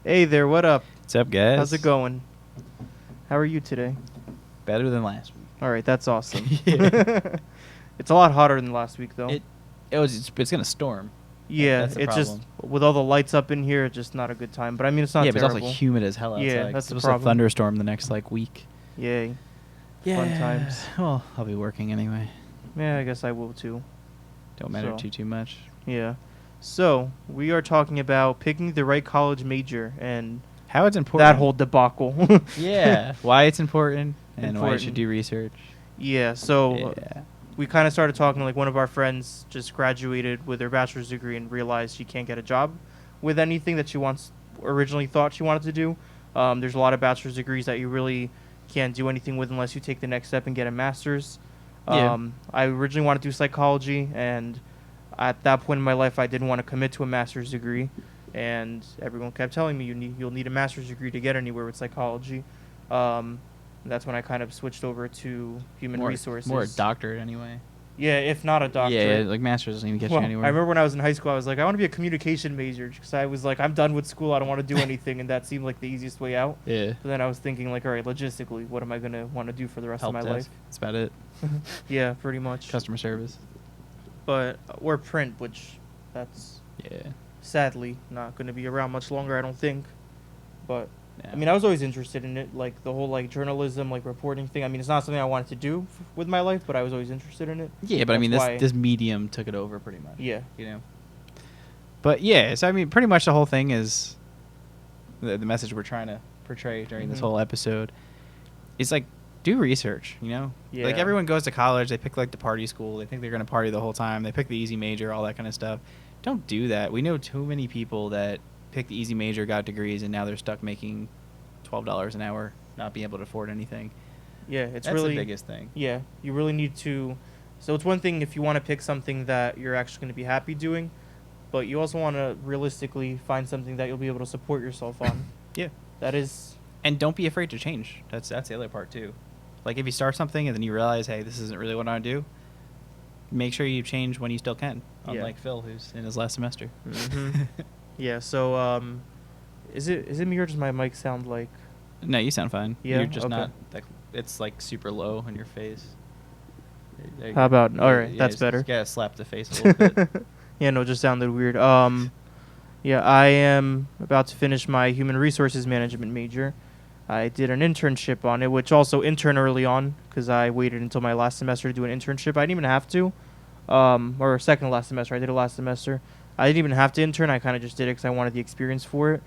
Hey there, what up? What's up, guys? How's it going? How are you today? Better than last week. All right, that's awesome. Yeah. It's a lot hotter than last week, though. It's gonna storm. Yeah, That's the it's just problem. with all the lights up in here, it's just not a good time. But I mean, it's not Yeah, but terrible. it's also humid as hell outside. Yeah, that's It's the supposed to problem. thunderstorm the next week. Yay. Yeah. Fun times. Well, I'll be working anyway. Yeah, I guess I will too. Don't matter So. too much. Yeah. So we are talking about picking the right college major and How it's important. that whole debacle. Yeah. Why it's important and why you Important. should do research. Yeah. So Yeah. we kind of started talking like one of our friends just graduated with her bachelor's degree and realized she can't get a job with anything that she originally thought she wanted to do. There's a lot of bachelor's degrees that you really can't do anything with unless you take the next step and get a master's. Yeah. I originally wanted to do psychology, and at that point in my life, I didn't want to commit to a master's degree, and everyone kept telling me you'll need a master's degree to get anywhere with psychology. That's when I kind of switched over to human resources. More a doctorate anyway. Yeah, if not a doctorate. Yeah, like master's doesn't even get Well, you anywhere. I remember when I was in high school, I was like, I want to be a communication major because I was like, I'm done with school. I don't want to do anything, and that seemed like the easiest way out. Yeah. But then I was thinking, like, all right, logistically, what am I gonna want to do for the rest Help of my desk. That's about it. life? Yeah, pretty much. Customer service. But or print, which that's Yeah. sadly not going to be around much longer, I don't think. But Yeah. I mean, I was always interested in it, like the whole like journalism, like reporting thing. I mean, it's not something I wanted to do with my life, but I was always interested in it. Yeah, but I mean, That's why- this medium took it over pretty much. Yeah. You know. But yeah, so I mean, pretty much the whole thing is the message we're trying to portray during this Mhm. whole episode is like do research. You know, like Yeah. everyone goes to college, they pick like the party school, they think they're gonna party the whole time, they pick the easy major, all that kind of stuff. Don't do that. We know too many people that picked the easy major, got degrees, and now they're stuck making $12 an hour, not being able to afford anything. Yeah, it's That's really the biggest thing. Yeah, you really need to. So it's one thing if you want to pick something that you're actually going to be happy doing, but you also want to realistically find something that you'll be able to support yourself on. Yeah. That is. And don't be afraid to change. That's the other part too. Like if you start something and then you realize, hey, this isn't really what I want to do, make sure you change when you still can. Yeah. Unlike Phil, who's in his last semester. Mhm. Yeah. So is it me or does my mic sound like? No, you sound fine. Yeah, You're just okay. not. Like, it's like super low in your face. There you How go. about- all right, that's just better. gotta slap the face a little bit. Yeah, no, it just sounded weird. Yeah, I am about to finish my human resources management major. I did an internship on it, which also intern early on because I waited until my last semester to do an internship. I didn't even have to, or second to last semester. I did it last semester. I didn't even have to intern. I kind of just did it because I wanted the experience for it.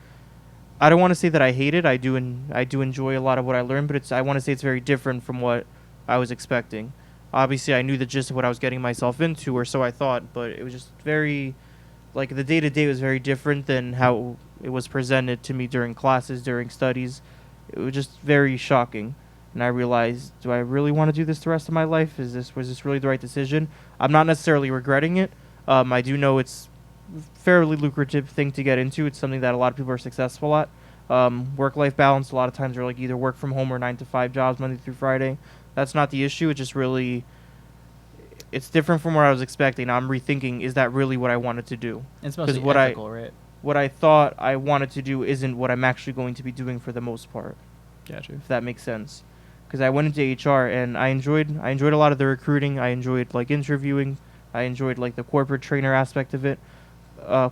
I don't want to say that I hate it. I do enjoy a lot of what I learned, but I want to say it's very different from what I was expecting. Obviously, I knew the gist of what I was getting myself into, or so I thought, but it was just very, like, the day-to-day was very different than how it was presented to me during classes, during studies. It was just very shocking. And I realized, do I really want to do this the rest of my life? Was this really the right decision? I'm not necessarily regretting it. I do know it's a fairly lucrative thing to get into. It's something that a lot of people are successful at. Work-life balance, a lot of times are like either work from home or 9-to-5 jobs, Monday through Friday. That's not the issue. It just really, it's different from what I was expecting. I'm rethinking, is that really what I wanted to do? It's 'Cause mostly what ethical, right? What I thought I wanted to do isn't what I'm actually going to be doing for the most part, Gotcha. if that makes sense. Because I went into HR and I enjoyed a lot of the recruiting. I enjoyed like interviewing. I enjoyed like the corporate trainer aspect of it.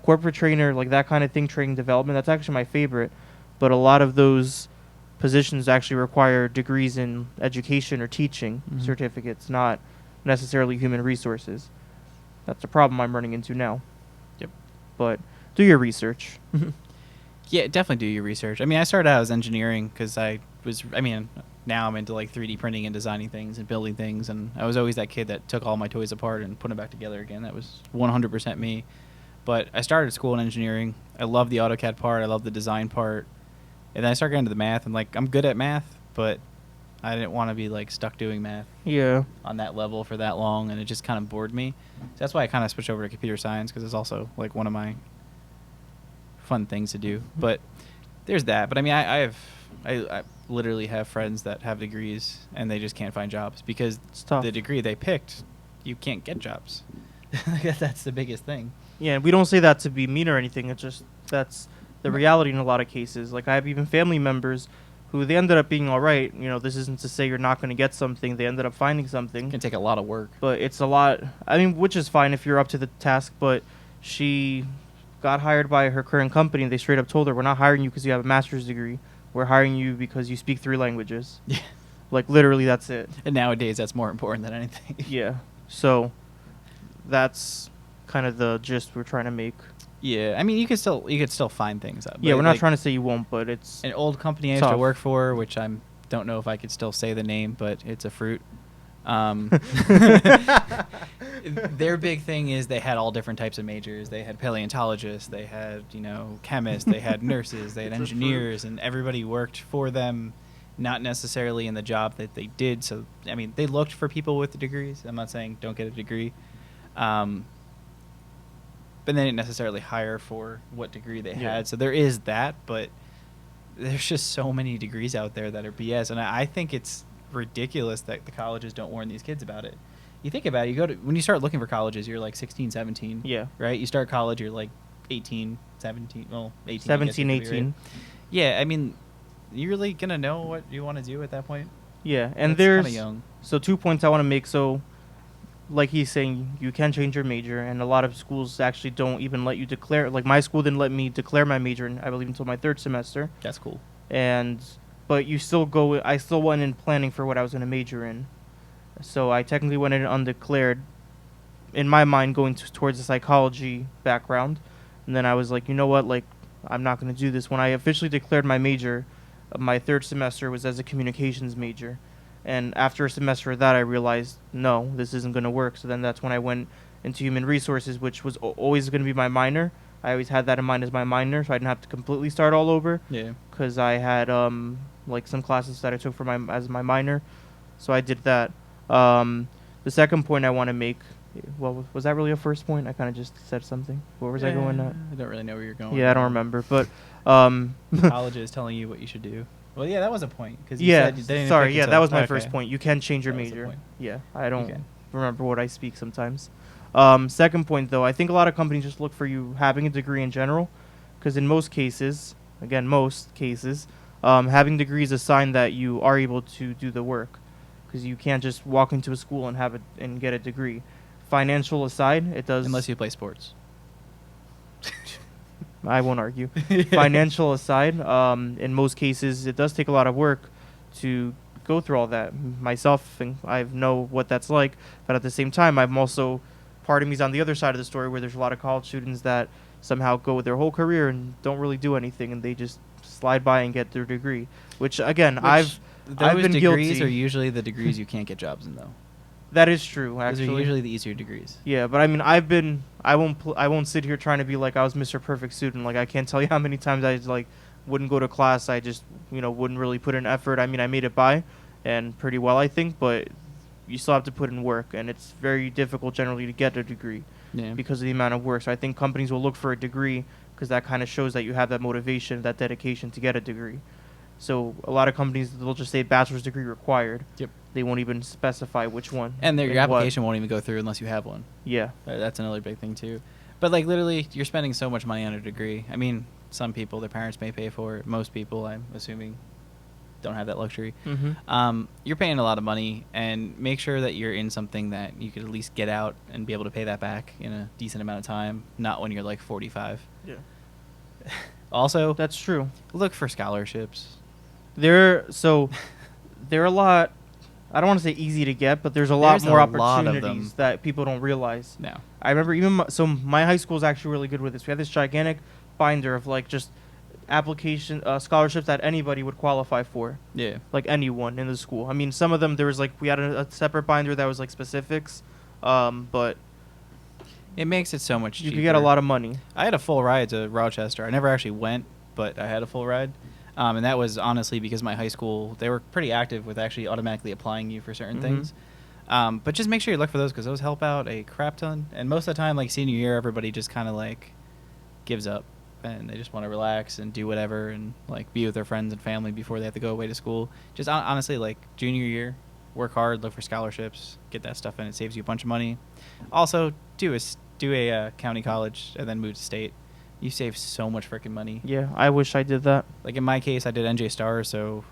Corporate trainer, like that kind of thing, training development. That's actually my favorite. But a lot of those positions actually require degrees in education or teaching Mhm. certificates, not necessarily human resources. That's the problem I'm running into now. Yep. But do your research. Yeah, definitely do your research. I mean, I started out as engineering because now I'm into like 3D printing and designing things and building things. And I was always that kid that took all my toys apart and put them back together again. That was 100% me. But I started school in engineering. I love the AutoCAD part. I love the design part. And then I started getting into the math. And like, I'm good at math, but I didn't want to be like stuck doing math Yeah. on that level for that long. And it just kind of bored me. So that's why I kind of switched over to computer science because it's also like one of my fun things to do. But there's that. But I mean, I literally have friends that have degrees and they just can't find jobs because It's tough. the degree they picked, you can't get jobs. That's the biggest thing. Yeah, and we don't say that to be mean or anything. It's just that's the reality in a lot of cases. Like I have even family members who they ended up being all right. You know, this isn't to say you're not going to get something. They ended up finding It something, can take a lot of work. but it's a lot. I mean, which is fine if you're up to the task. But she got hired by her current company, and they straight up told her, "We're not hiring you because you have a master's degree. We're hiring you because you speak 3 languages." Yeah. Like literally, that's it. And nowadays, that's more important than anything. Yeah. So that's kind of the gist we're trying to make. Yeah, I mean, you could still find things out. Yeah, but, we're not like, trying to say you won't, but it's an old company I used to tough. work for, which I don't know if I could still say the name, but it's a fruit. Their big thing is they had all different types of majors. They had paleontologists, they had chemists, they had nurses, they had It's a fruit. engineers, and everybody worked for them, not necessarily in the job that they did. So I mean, they looked for people with degrees. I'm not saying don't get a degree, but they didn't necessarily hire for what degree they Yeah. had. So there is that, but there's just so many degrees out there that are BS, and I think it's ridiculous that the colleges don't warn these kids about it. You think about it, when you start looking for colleges, you're like 16, 17. Yeah. Right? You start college, you're like 18, 17, well, 18. I guess 17, it could be, right? 18. Yeah, I mean, you're really going to know what you want to do at that point? Yeah, and That's there's kinda young. so 2 points I want to make. So, like he's saying, you can change your major, and a lot of schools actually don't even let you declare. Like my school didn't let me declare my major, I believe, until my 3rd semester. That's cool. But you still go. I still went in planning for what I was going to major in, so I technically went in undeclared. In my mind, going towards the psychology background, and then I was like, you know what, like I'm not going to do this. When I officially declared my major, my 3rd semester was as a communications major, and after a semester of that, I realized no, this isn't going to work. So then that's when I went into human resources, which was always going to be my minor. I always had that in mind as my minor, so I didn't have to completely start all over. Yeah. Because I had like some classes that I took for as my minor, so I did that. The second point I want to make, well, was that really a first point? I kind of just said something. Where was I going at? I don't really know where you're going. Yeah, I don't remember, but College is telling you what you should do. Well, yeah, that was a point. Cause you yeah, said you didn't sorry, pick yeah, until- that was my okay. first point. You can change your That was the major. point. Yeah, I don't Okay. remember what I speak sometimes. Second point, though, I think a lot of companies just look for you having a degree in general, because in most cases, again, having degrees is a sign that you are able to do the work, because you can't just walk into a school and and get a degree. Financial aside, it does. Unless you play sports. I won't argue. Financial aside, in most cases, it does take a lot of work to go through all that. Myself, and I know what that's like, but at the same time, I'm also, part of me's on the other side of the story where there's a lot of college students that somehow go with their whole career and don't really do anything, and they just slide by and get their degree. Which again, I've Those been degrees guilty. are usually the degrees you can't get jobs in, though. That is true, Those actually. are usually the easier degrees. Yeah, but I mean, I won't sit here trying to be like I was Mr. Perfect student. Like I can't tell you how many times I like wouldn't go to class. I just wouldn't really put in effort. I mean, I made it by, and pretty well, I think. But you still have to put in work, and it's very difficult generally to get a degree Yeah. because of the amount of work. So I think companies will look for a degree because that kind of shows that you have that motivation, that dedication to get a degree. So a lot of companies, they'll just say bachelor's degree required. Yep. They won't even specify which one. And your what. application won't even go through unless you have one. Yeah. That's another big thing too. But like literally, you're spending so much money on a degree. I mean, some people, their parents may pay for it. Most people, I'm assuming, don't have that luxury. Mm-hmm. You're paying a lot of money, and make sure that you're in something that you could at least get out and be able to pay that back in a decent amount of time. Not when you're like 45. Yeah. Also, That's true. look for scholarships. There are a lot. I don't want to say easy to get, but there's a lot There's more a lot of opportunities them. that people don't realize. No. I remember my high school is actually really good with this. We had this gigantic binder of like just application scholarships that anybody would qualify for, Yeah. like anyone in the school. I mean, some of them there was like we had a separate binder that was like specifics, but It makes it so much cheaper. you could get a lot of money. I had a full ride to Rochester. I never actually went, but I had a full ride. And that was honestly because my high school, they were pretty active with actually automatically applying you for certain Mhm. things. But just make sure you look for those because those help out a crap ton. And most of the time, like senior year, everybody just kind of like gives up and they just want to relax and do whatever and like be with their friends and family before they have to go away to school. Just honestly, like junior year, work hard, look for scholarships, get that stuff in. It saves you a bunch of money. Also, do a county college and then move to state You save so much freaking money. Yeah, I wish I did that. Like in my case, I did NJ Star, so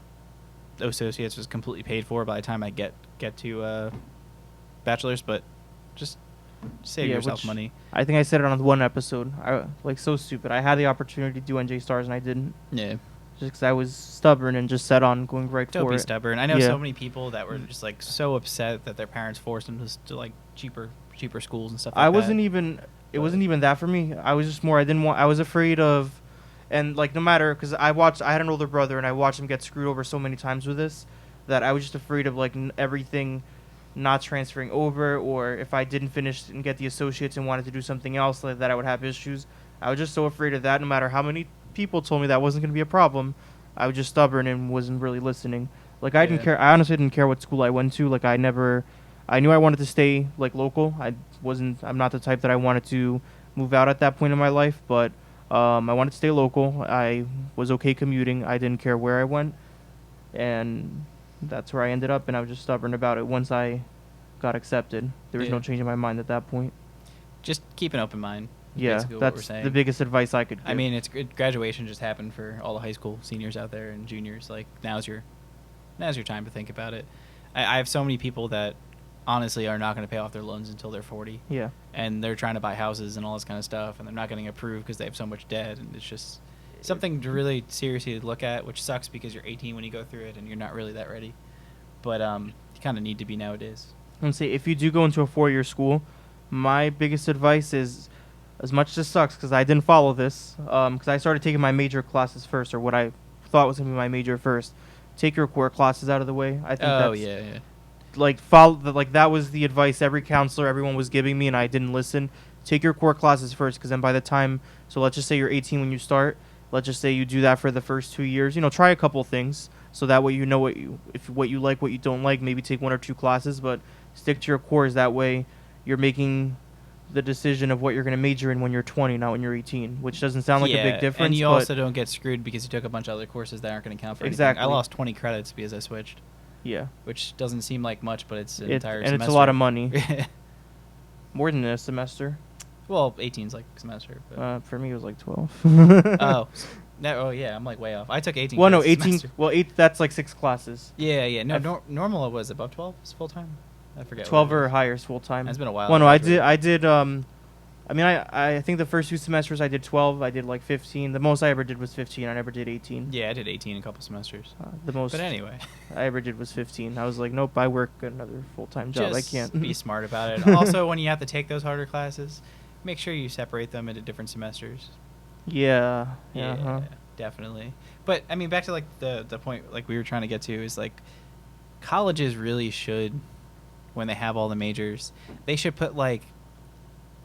associates was completely paid for by the time I get to bachelor's. But just save Yeah, yourself which money. I think I said it on one episode. I like so stupid. I had the opportunity to do NJ Stars and I didn't, Yeah. just because I was stubborn and just set on going right Don't for be it. stubborn. I know Yeah. so many people that were just like so upset that their parents forced them to like cheaper schools and stuff like that. I wasn't even. It But- wasn't even that for me. I was just more. I didn't want. I was afraid of, and like no matter, because I watched. I had an older brother, and I watched him get screwed over so many times with this, that I was just afraid of like everything, not transferring over, or if I didn't finish and get the associates and wanted to do something else, like that I would have issues. I was just so afraid of that. No matter how many people told me that wasn't going to be a problem, I was just stubborn and wasn't really listening. Like I didn't Yeah. care. I honestly didn't care what school I went to. Like I never. I knew I wanted to stay like local. I'm not the type that I wanted to move out at that point in my life, but I wanted to stay local. I was okay commuting. I didn't care where I went, and that's where I ended up. And I was just stubborn about it. Once I got accepted, there was Yeah. no changing my mind at that point. Just keep an open mind. Yeah, basically what we're that's saying. the biggest advice I could give. I mean, it's graduation just happened for all the high school seniors out there and juniors. Like now's your time to think about it. I have so many people that honestly are not going to pay off their loans until they're 40, yeah, and they're trying to buy houses and all this kind of stuff, and they're not getting approved because they have so much debt, and it's just something to really seriously look at, which sucks because you're 18 when you go through it and you're not really that ready. But you kind of need to be nowadays. and say if you do go into a 4-year school, my biggest advice is, as much as this sucks because I didn't follow this, because I started taking my major classes first, or what I thought was going to be my major first. Take your core classes out of the way. I think Oh that's yeah. like follow like that was the advice every counselor, everyone was giving me, and I didn't listen. Take your core classes first, because then by the time, so let's just say you're 18 when you start. Let's just say you do that for the first 2 years. Try a couple things, so that way you know what you like, what you don't like. Maybe take 1 or 2 classes, but stick to your cores. That way, you're making the decision of what you're going to major in when you're 20, not when you're 18, which doesn't sound like a big difference. And you but also don't get screwed because you took a bunch of other courses that aren't going to count for anything. Exactly. I lost 20 credits because I switched, yeah, which doesn't seem like much, but it's an entire and semester. it's a lot of money, more than a semester. Well, 18's like a semester. But For me, it was like 12. oh, no, yeah, I'm like way off. I took 18. Well, no, credits a 18. semester. Well, 8. That's like 6 classes. Yeah. No, I've- normal it was above 12. It's full time. I forget. 12 what it or was. higher is full time. It's been a while. Well, no, I graduated. did. I mean, I think the first 2 semesters I did 12. I did like 15. The most I ever did was 15. I never did 18. Yeah, I did 18 a couple semesters. The most But anyway, I ever did was 15. I was like, nope, I work another full time job. I just can't. be smart about it. Also, when you have to take those harder classes, make sure you separate them into different semesters. Yeah. Huh? Definitely. But I mean, back to like the point like we were trying to get to is like colleges really should, when they have all the majors, they should put like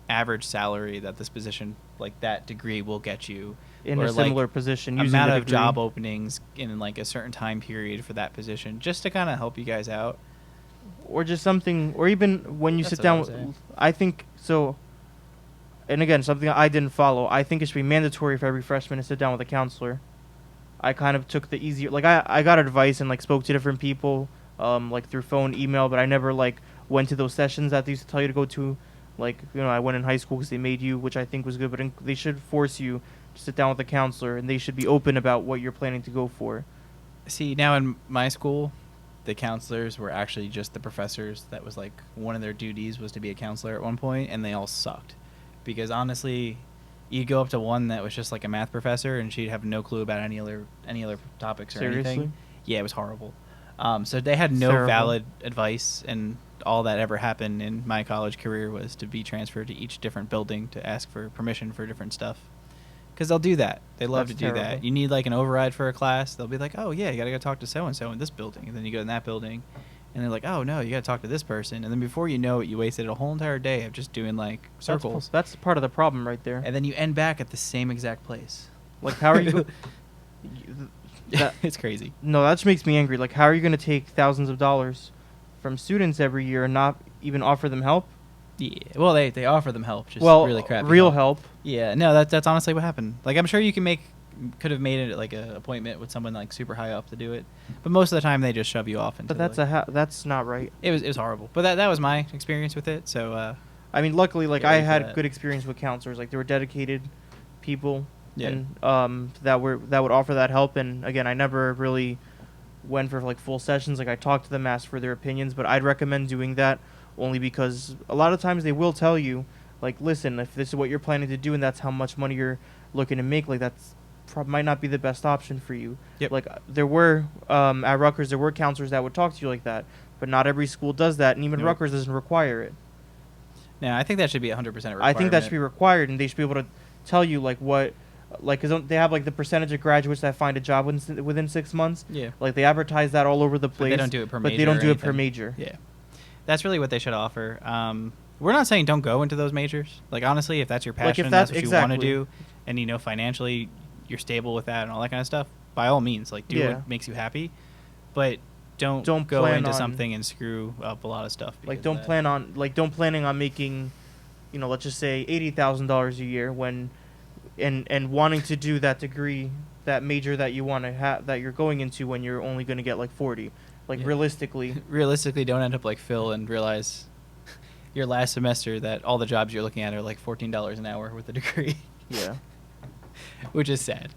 average salary that this position, like that degree, will get you In or, a like, similar position, using amount the of degree. job openings in like a certain time period for that position, just to kind of help you guys out. Or just something, or even when you That's sit what I down. was saying. I think so. And again, something I didn't follow. I think it should be mandatory for every freshman to sit down with a counselor. I kind of took the easier, like I got advice and like spoke to different people, like through phone, email, but I never like went to those sessions that they used to tell you to go to. Like, I went in high school because they made you, which I think was good, but they should force you to sit down with a counselor, and they should be open about what you're planning to go for. See, now in my school, the counselors were actually just the professors. That was like one of their duties was to be a counselor at one point, and they all sucked. Because honestly, you'd go up to one that was just like a math professor, and she'd have no clue about any other topics or Seriously? anything. Yeah, it was horrible. So they had no Terrible. valid advice, and all that ever happened in my college career was to be transferred to each different building to ask for permission for different stuff. Because they'll do that. They love That's to do terrible. that. You need like an override for a class. They'll be like, oh, yeah, you got to go talk to so-and-so in this building. And then you go in that building. And they're like, oh, no, you got to talk to this person. And then before you know it, you wasted a whole entire day of just doing like circles. That's part of the problem right there. And then you end back at the same exact place. Like, how are you? That, It's crazy. no, that just makes me angry. Like, how are you going to take thousands of dollars from students every year and not even offer them help? Yeah. Well, they offer them help. Just Well, really crappy real help. Yeah. No, that's honestly what happened. Like, I'm sure you could have made it like an appointment with someone like super high up to do it. But most of the time, they just shove you off into But that's like, that's not right. It was horrible. But that was my experience with it. So I mean, luckily, like Get I ready for had that. good experience with counselors. Like, they were dedicated people Yeah. and that would offer that help. And again, I never really went for like full sessions. Like I talked to them, asked for their opinions, but I'd recommend doing that only because a lot of times they will tell you, like, listen, if this is what you're planning to do and that's how much money you're looking to make, like that's might not be the best option for you. Yep. Like there were at Rutgers, there were counselors that would talk to you like that, but not every school does that, and even Nope. Rutgers doesn't require it. Now, I think that should be 100% requirement. I think that should be required, and they should be able to tell you like what, like, cause they have like the percentage of graduates that find a job within 6 months. Yeah. Like they advertise that all over the But place. they don't do it per But major. they don't or do it per anything. major. Yeah. That's really what they should offer. We're not saying don't go into those majors. Like, honestly, if that's your Like, if passion, that's that- what you want to exactly. do, and you know financially you're stable with that and all that kind of stuff, by all means, like, do Yeah. what makes you happy. But don't go plan into on- something and screw up a lot of stuff. Like because don't of that. planning on making, let's just say $80,000 a year when, and wanting to do that degree, that major that you want to have, that you're going into when you're only going to get like 40. Like Yeah. realistically, Realistically, don't end up like Phil and realize your last semester that all the jobs you're looking at are like $14 an hour with a degree, yeah. which is sad.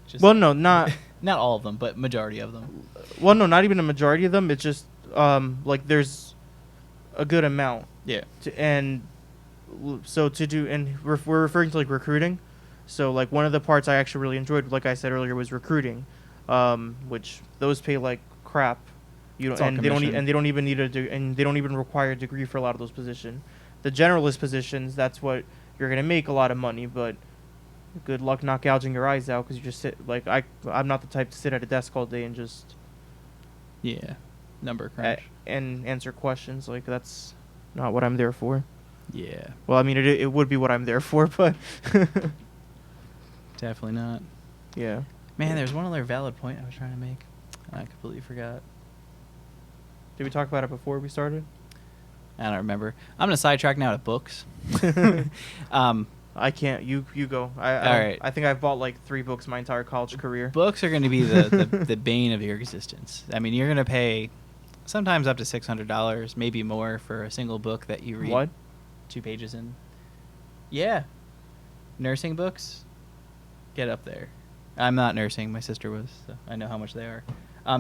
Just Well, no, not not all of them, but majority of them. well, no, not even a majority of them. It's just like there's a good amount. Yeah. So to do, and we're referring to like recruiting. So like one of the parts I actually really enjoyed, like I said earlier, was recruiting, which those pay like crap. It's all And they don't commission. and they don't even need and they don't even require a degree for a lot of those positions. The generalist positions, that's what you're gonna make a lot of money, but good luck not gouging your eyes out because you just sit like I'm not the type to sit at a desk all day and just Yeah. Number crunch. and answer questions. Like that's not what I'm there for. Yeah. Well, I mean it would be what I'm there for, but Definitely not. yeah. Man, there's one other valid point I was trying to make. I completely forgot. Did we talk about it before we started? I don't remember. I'm gonna sidetrack now to books. I can't. You go. All don't- right. I think I've bought like 3 books my entire college career. Books are going to be the bane of your existence. I mean, you're going to pay sometimes up to $600, maybe more, for a single book that you read What? 2 pages in. Yeah. Nursing books, get up there. I'm not nursing. My sister was, so I know how much they are.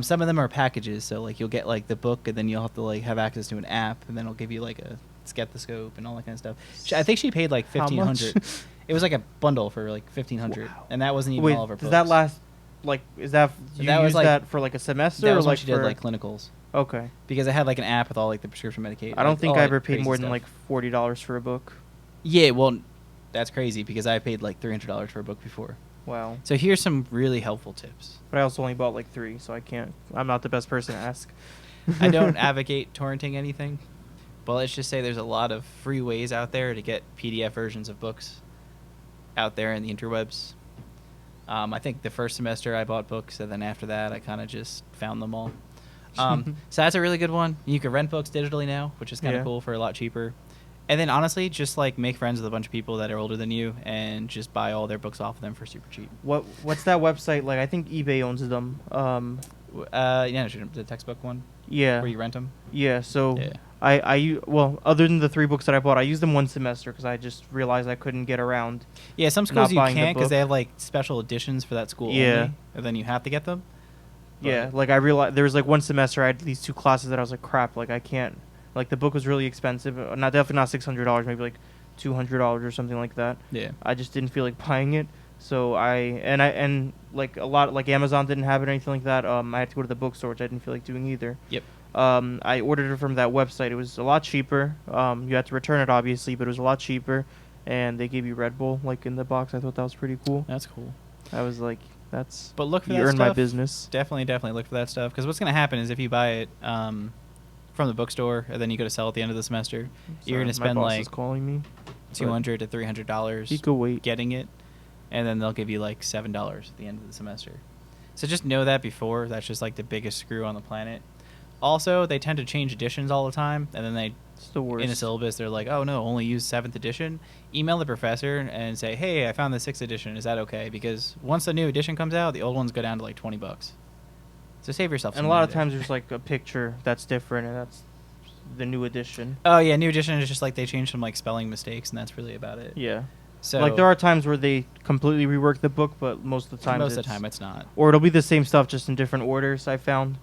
Some of them are packages, so like you'll get like the book, and then you'll have to like have access to an app, and then it'll give you like a stethoscope and all that kind of stuff. I think she paid like How much? $1,500. It was like a bundle for like $1,500, Wow. and that wasn't even Wait, all of her books. does that last? Like, is that you that was, use like- that for like a semester That or was when like she for? did like clinicals, Okay. because I had like an app with all like the prescription medication. I don't like, think all, I like, ever paid crazy more than stuff. like $40 for a book. Yeah, well, that's crazy because I paid like $300 for a book before. Wow. So here's some really helpful tips. But I also only bought like 3, so I can't. I'm not the best person to ask. I don't advocate torrenting anything, but let's just say there's a lot of free ways out there to get PDF versions of books out there in the interwebs. I think the first semester I bought books, and then after that I kind of just found them all. So that's a really good one. You can rent books digitally now, which is kind of Yeah. cool for a lot cheaper. And then honestly, just like make friends with a bunch of people that are older than you and just buy all their books off of them for super cheap. What's that website like? I think eBay owns them. Yeah, the textbook one Yeah. where you rent them. Yeah. So Yeah. well, other than the 3 books that I bought, I used them one semester because I just realized I couldn't get around. Yeah, some schools you buying the can't because book. they have like special editions for that school Yeah. only, and then you have to get them. Yeah, But- like I realized there was like one semester I had these 2 classes that I was like, crap, like I can't. Like the book was really expensive. Not definitely not $600, maybe like $200 or something like that. Yeah. I just didn't feel like buying it. So and like a lot, like Amazon didn't have it or anything like that. I had to go to the bookstore, which I didn't feel like doing either. Yep. I ordered it from that website. It was a lot cheaper. You had to return it obviously, but it was a lot cheaper. And they gave you Red Bull like in the box. I thought that was pretty cool. That's cool. I was like, that's But look for you that earned my stuff. business. Definitely look for that stuff, because what's going to happen is if you buy it from the bookstore and then you go to sell at the end of the semester, you're going to Sorry, spend my boss like is calling me. $200 to $300 He could wait. getting it, and then they'll give you like $7 at the end of the semester. So just know that before. That's just like the biggest screw on the planet. Also, they tend to change editions all the time, and then they It's the worst. in the syllabus they're like, oh no, only use 7th edition. Email the professor and say, hey, I found the 6th edition, is that okay? Because once the new edition comes out, the old ones go down to like $20. So save yourself some And a lot money of there. times there's like a picture that's different, and that's the new edition. Oh yeah, new edition is just like they changed some like spelling mistakes, and that's really about it. Yeah. So like there are times where they completely rework the book, but most of the time most of the time it's not. or it'll be the same stuff just in different orders. I found.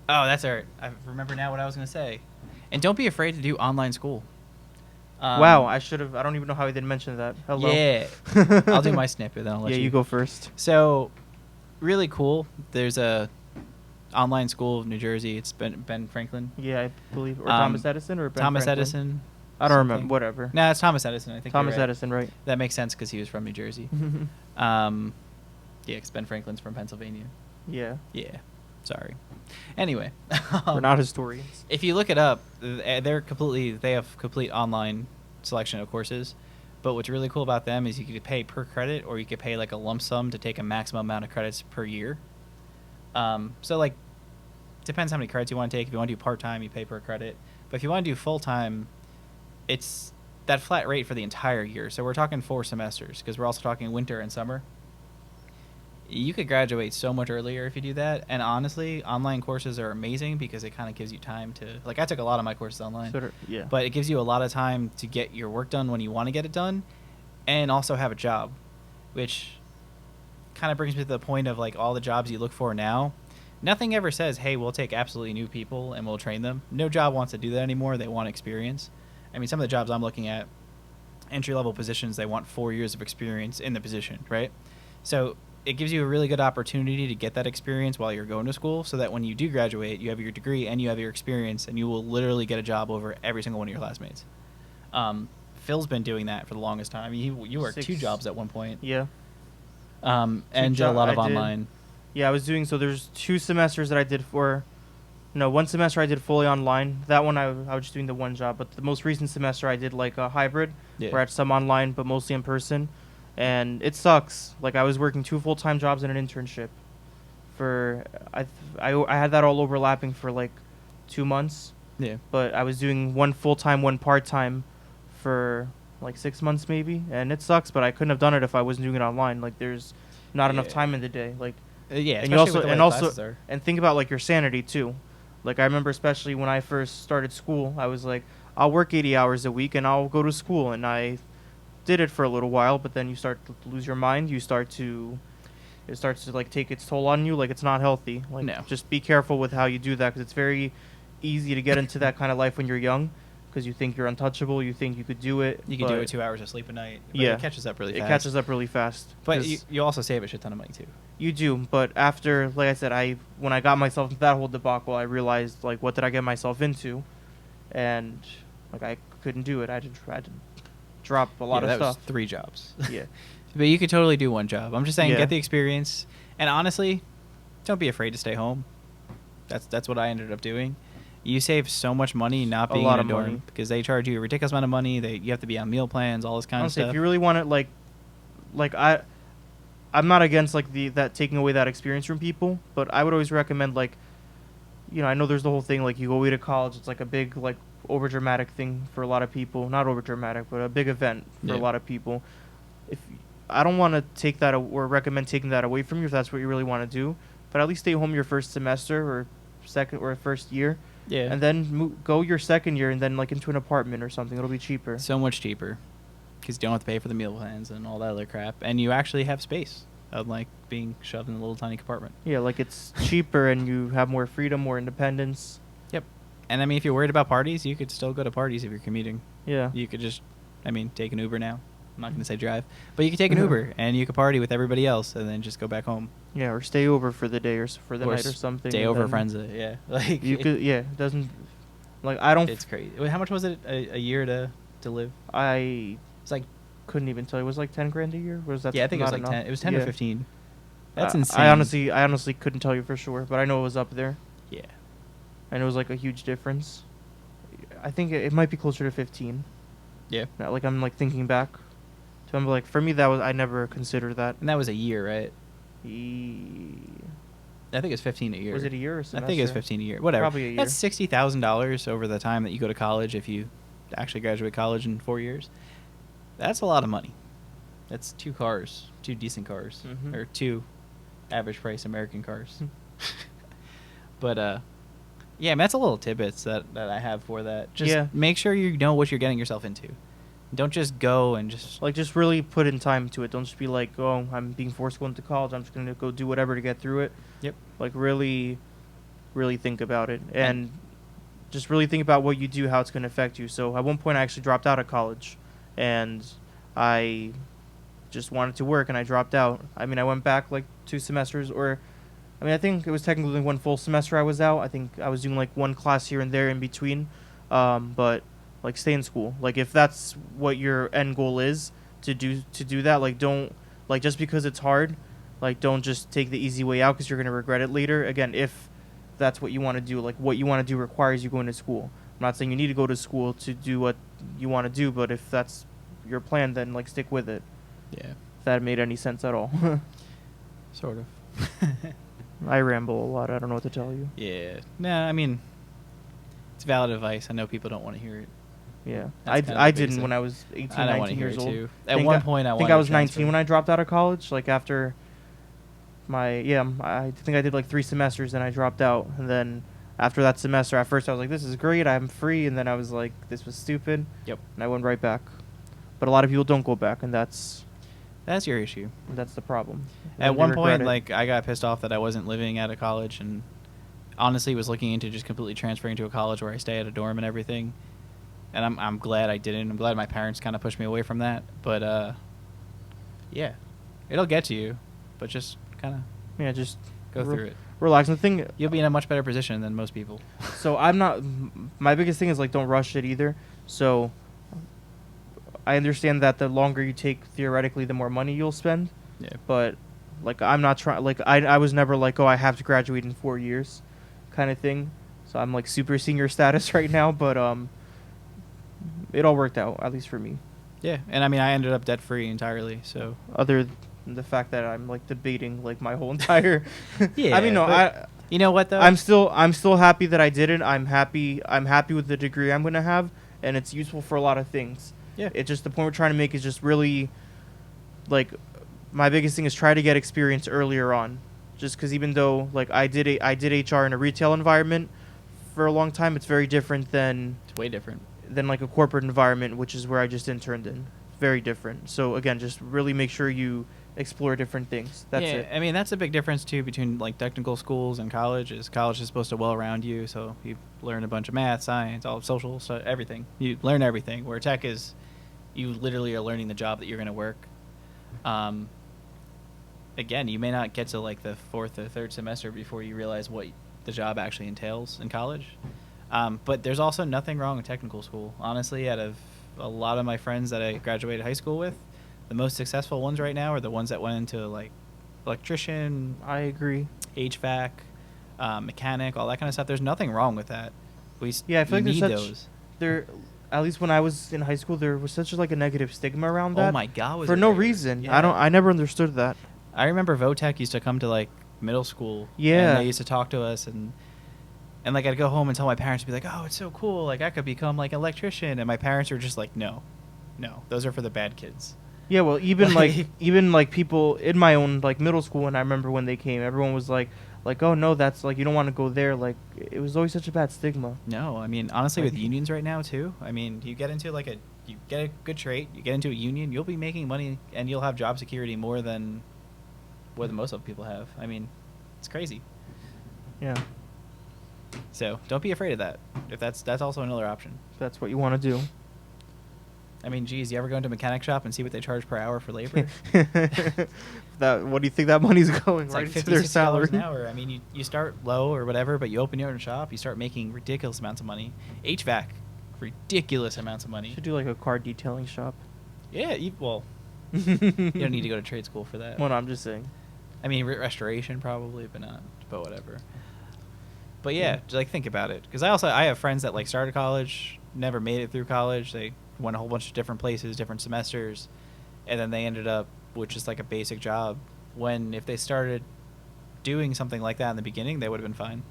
Oh, that's all right. I remember now what I was going to say. And don't be afraid to do online school. Wow, I should have. I don't even know how I didn't mention that. Hello. Yeah. I'll do my snippet, then I'll let Yeah, you go first. So, really cool. There's a online school in New Jersey. It's Ben Franklin. Yeah, I believe, or Um, Thomas Edison or Ben Thomas Franklin? Edison. I don't something. remember. Whatever. No, it's Thomas Edison. I think you're Thomas right. Edison, right? That makes sense because he was from New Jersey. Yeah, because Ben Franklin's from Pennsylvania. Yeah, Yeah. Sorry. Anyway. we're not historians. If you look it up, they have complete online selection of courses. But what's really cool about them is you could pay per credit, or you could pay like a lump sum to take a maximum amount of credits per year. So like, depends how many credits you want to take. If you want to do part-time, you pay per credit. But if you want to do full-time, it's that flat rate for the entire year. So we're talking 4 semesters, because we're also talking winter and summer. You could graduate so much earlier if you do that. And honestly, online courses are amazing because it kind of gives you time to, like, I took a lot of my courses online, Yeah. but it gives you a lot of time to get your work done when you want to get it done, and also have a job, which kind of brings me to the point of like all the jobs you look for now. Nothing ever says, hey, we'll take absolutely new people and we'll train them. No job wants to do that anymore. They want experience. I mean, some of the jobs I'm looking at, entry-level positions, they want 4 years of experience in the position, right? So it gives you a really good opportunity to get that experience while you're going to school, so that when you do graduate, you have your degree and you have your experience, and you will literally get a job over every single one of your classmates. Phil's been doing that for the longest time. You worked 2 jobs at one point. Yeah. And did a lot of online. Yeah, I was doing, so there's 2 semesters that I did one semester I did fully online. That one I was just doing the one job, but the most recent semester I did like a hybrid, where I had some online but mostly in person, and it sucks. Like I was working 2 full-time jobs and an internship. I had that all overlapping for like 2 months. Yeah. But I was doing 1 full-time, 1 part-time for like 6 months maybe, and it sucks. But I couldn't have done it if I wasn't doing it online. Like there's not enough time in the day. Like. Yeah, And you also and think about like your sanity too. Like I remember especially when I first started school, I was like, I'll work 80 hours a week and I'll go to school, and I did it for a little while, but then you start to lose your mind. It starts to like take its toll on you. Like it's not healthy. Like just be careful with how you do that, because it's very easy to get into that kind of life when you're young, because you think you're untouchable, you think you could do it. You can do it 2 hours of sleep a night. But Yeah, it catches up really fast. It catches up really fast. But you also save a shit ton of money too. You do, but after, like I said, when I got myself into that whole debacle, I realized, like, what did I get myself into? And, like, I couldn't do it. I had to drop a lot of that stuff. Was 3 jobs. Yeah. But you could totally do 1 job. I'm just saying, Yeah. get the experience. And honestly, don't be afraid to stay home. That's what I ended up doing. You save so much money not being in a dorm, because they charge you a ridiculous amount of money. You have to be on meal plans, all this kind of stuff. If you really want it, I'm not against like that taking away that experience from people, but I would always recommend, like, I know there's the whole thing like you go away to college. It's like a big like over dramatic thing for a lot of people. Not over dramatic, but a big event for a lot of people. If I don't want to take that or recommend taking that away from you if that's what you really want to do, but at least stay home your first semester or second or first year. Yeah. And then go your second year and then like into an apartment or something. It'll be cheaper. So much cheaper, because you don't have to pay for the meal plans and all that other crap, and you actually have space, unlike being shoved in a little tiny compartment. Yeah, like it's cheaper and you have more freedom, more independence. Yep. And I mean, if you're worried about parties, you could still go to parties if you're commuting. Yeah. You could just, take an Uber now. I'm not going to say drive, but you could take an Uber and you could party with everybody else and then just go back home. Yeah, or stay over for the day or for the night or something. Stay over friends. Yeah. Like you could. Yeah, it doesn't. Like I don't. It's crazy. Wait, how much was it a year to live? It's like couldn't even tell you. It was like $10,000 a year. Was that? Yeah, I think it was like enough? 10. It was 10 or 15. That's insane. I honestly couldn't tell you for sure, but I know it was up there. Yeah. And it was like a huge difference. I think it might be closer to 15. Yeah. Now, like I'm like thinking back. So I'm like, for me I never considered that. And that was a year, right? I think it was 15 a year. Was it a year or semester? I think it was 15 a year. Whatever. Probably a year. That's $60,000 over the time that you go to college if you actually graduate college in 4 years. That's a lot of money. That's 2 cars, 2 decent cars, or 2 average price American cars. But yeah, man, that's a little tidbits that I have for that. Just make sure you know what you're getting yourself into. Don't just go and just Like, just really put in time to it. Don't just be like, oh, I'm being forced to go into college. I'm just going to go do whatever to get through it. Yep. Like, really, really think about it. And just really think about what you do, how it's going to affect you. So, at one point, I actually dropped out of college. And I just wanted to work, and I dropped out. I mean, I went back, like, 2 semesters. Or, I mean, I think it was technically 1 full semester I was out. I think I was doing, like, 1 class here and there in between. But like, stay in school. Like, if that's what your end goal is to do that, like, don't, like, just because it's hard, like, don't just take the easy way out because you're going to regret it later. Again, if that's what you want to do, like, what you want to do requires you going to school. I'm not saying you need to go to school to do what you want to do, but if that's your plan, then, like, stick with it. yeah, If that made any sense at all. sort of. I ramble a lot. I don't know what to tell you. Yeah. Nah, I mean, it's valid advice. I know people don't want to hear it. Yeah, That's kind I of didn't basic. when I was 18, I don't want 19 to hear years it old. too. At one point, I think wanted I was to 19 transfer. when I dropped out of college. Like, after I think I did like 3 semesters and I dropped out. And then after that semester, at first I was like, this is great, I'm free. And then I was like, this was stupid. Yep. And I went right back. But a lot of people don't go back, and that's That's your issue. the problem. At And they one regret point, it. like, I got pissed off that I wasn't living out of college, and honestly was looking into just completely transferring to a college where I stay at a dorm and everything. And I'm glad I didn't. I'm glad my parents kind of pushed me away from that. But yeah, it'll get to you, but just kind of yeah, just go through it. relax. And the thing, You'll be in a much better position than most people. so I'm not. My biggest thing is, like, don't rush it either. So I understand that the longer you take, theoretically, the more money you'll spend. Yeah. But, like, I'm not trying. Like, I was never like, oh, I have to graduate in 4 years, kind of thing. So I'm like super senior status right now. But it all worked out, at least for me. Yeah, and I mean, I ended up debt free entirely. So Other than the fact that I'm, like, debating, like, my whole entire. Yeah, I mean, no, but you know what though? I'm still happy that I did it. I'm happy with the degree I'm gonna have, and it's useful for a lot of things. Yeah. It's just the point we're trying to make is just really, like, my biggest thing is try to get experience earlier on. Just because even though, like, I did HR in a retail environment for a long time, it's very different than It's way different. like a corporate environment, which is where I just interned in. Very different. So again, just really make sure you explore different things. That's yeah, it. I mean, that's a big difference too between like technical schools and college. Is college is supposed to well round you, so you learn a bunch of math, science, all social, so everything. You learn everything. Where tech is, you literally are learning the job that you're going to work. Again, you may not get to like the 4th or 3rd semester before you realize what the job actually entails in college. But there's also nothing wrong with technical school. Honestly, out of a lot of my friends that I graduated high school with, the most successful ones right now are the ones that went into like electrician, I agree. HVAC, mechanic, all that kind of stuff. There's nothing wrong with that. Yeah, I feel like need there's such those. there. At least when I was in high school, there was such like a negative stigma around that. Oh my God, was for it no there? reason. Yeah. I never understood that. I remember Votech used to come to like middle school. Yeah. And they used to talk to us and like I'd go home and tell my parents to be like, oh, it's so cool. Like I could become like an electrician. And my parents were just like, no, those are for the bad kids. Yeah, well, even like people in my own like middle school, and I remember when they came, everyone was like, oh no, that's like, you don't want to go there. Like, it was always such a bad stigma. No, I mean, honestly, Like- with unions right now too, I mean, you get into you get a good trade, you get into a union, you'll be making money and you'll have job security more than what most of people have. I mean, it's crazy. Yeah, So don't be afraid of that. If that's also another option. if that's what you want to do. I mean, geez, you ever go into a mechanic shop and see what they charge per hour for labor? What do you think that money's going It's right like into their $50, $60 salary? an hour. I mean, you start low or whatever, but you open your own shop, you start making ridiculous amounts of money. HVAC, ridiculous amounts of money. Should do like a car detailing shop. Yeah, you don't need to go to trade school for that. Well, no, I'm just saying. I mean, restoration probably, but whatever. But yeah, just, like, think about it. Because I have friends that like started college, never made it through college. They went a whole bunch of different places, different semesters, and then they ended up with just like a basic job. When if they started doing something like that in the beginning, they would have been fine.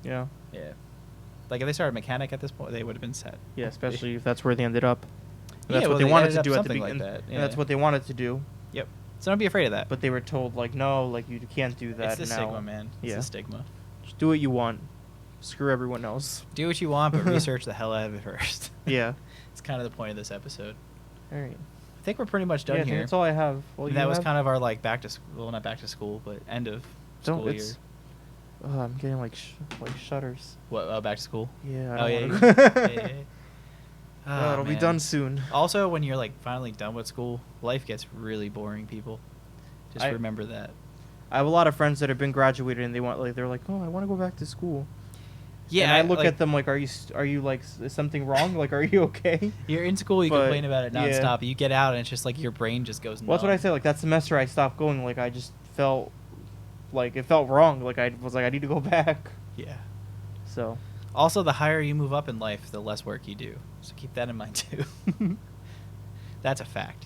Yeah. Yeah. Like if they started mechanic at this point, they would have been set. Yeah, especially if that's where they ended up. And Yeah, that's well, what they they wanted ended to up do at the something like beginning. that, And that's yeah. what they wanted to do. Yep. So don't be afraid of that. But they were told, like, no, like, you can't do that it's the now. stigma, man. It's Yeah. the stigma. Just do what you want. Screw everyone else. Do what you want, but research the hell out of it first. Yeah. It's kind of the point of this episode. All right. I think we're pretty much done Yeah, I think here. that's all I have. Well, And you that was have? kind of our like back to well, not back to school, but end of Don't. school year. It's. I'm getting like shudders. What? Back to school? Yeah. Oh I yeah. don't yeah. wanna- yeah. Well, Oh, it'll be man. done soon. Also, when you're like finally done with school, life gets really boring. People, just I- remember that. I have a lot of friends that have been graduated and they're like, oh, I want to go back to school. Yeah, And I look like, at them like, are you like, is something wrong? Like, are you okay? You're in school, you But, complain about it yeah. nonstop. You get out, and it's just like your brain just goes. Well, that's what I numb. say. Like that semester, I stopped going. Like I just felt, like it felt wrong. Like I was like, I need to go back. Yeah. So, Also, the higher you move up in life, the less work you do. So keep that in mind too. That's a fact.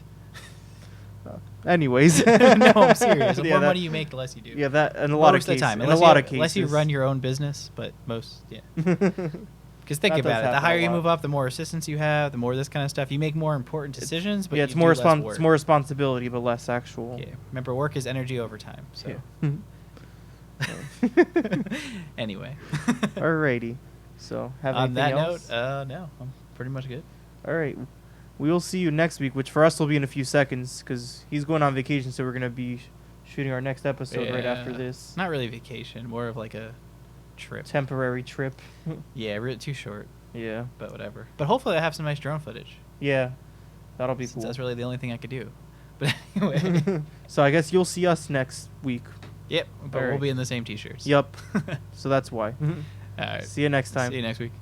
anyways. No, I'm serious. The Yeah, more that- money you make, the less you do. Yeah, that in a lot of Most of the cases. time, In a unless lot you, of cases. unless you run your own business, but most, yeah. Because think That does about it. The happen a higher you lot. move up, the more assistants you have, the more this kind of stuff. You make more important decisions, but yeah, you it's more do less work. it's more responsibility, but less actual. Yeah. Remember, work is energy over time. So. Yeah. Anyway. Alrighty. So, have On anything that else? note, no, I'm pretty much good. All right. We will see you next week, which for us will be in a few seconds because he's going on vacation, so we're going to be shooting our next episode right after Yeah. this. Not really vacation, more of like a trip. Temporary trip. Yeah, too short, Yeah. but whatever. But hopefully I have some nice drone footage. Yeah. That'll be Since cool. that's really the only thing I could do. But anyway. So I guess you'll see us next week. Yep, but All we'll right. be in the same t-shirts. Yup. So that's why. All right. See you next time. See you next week.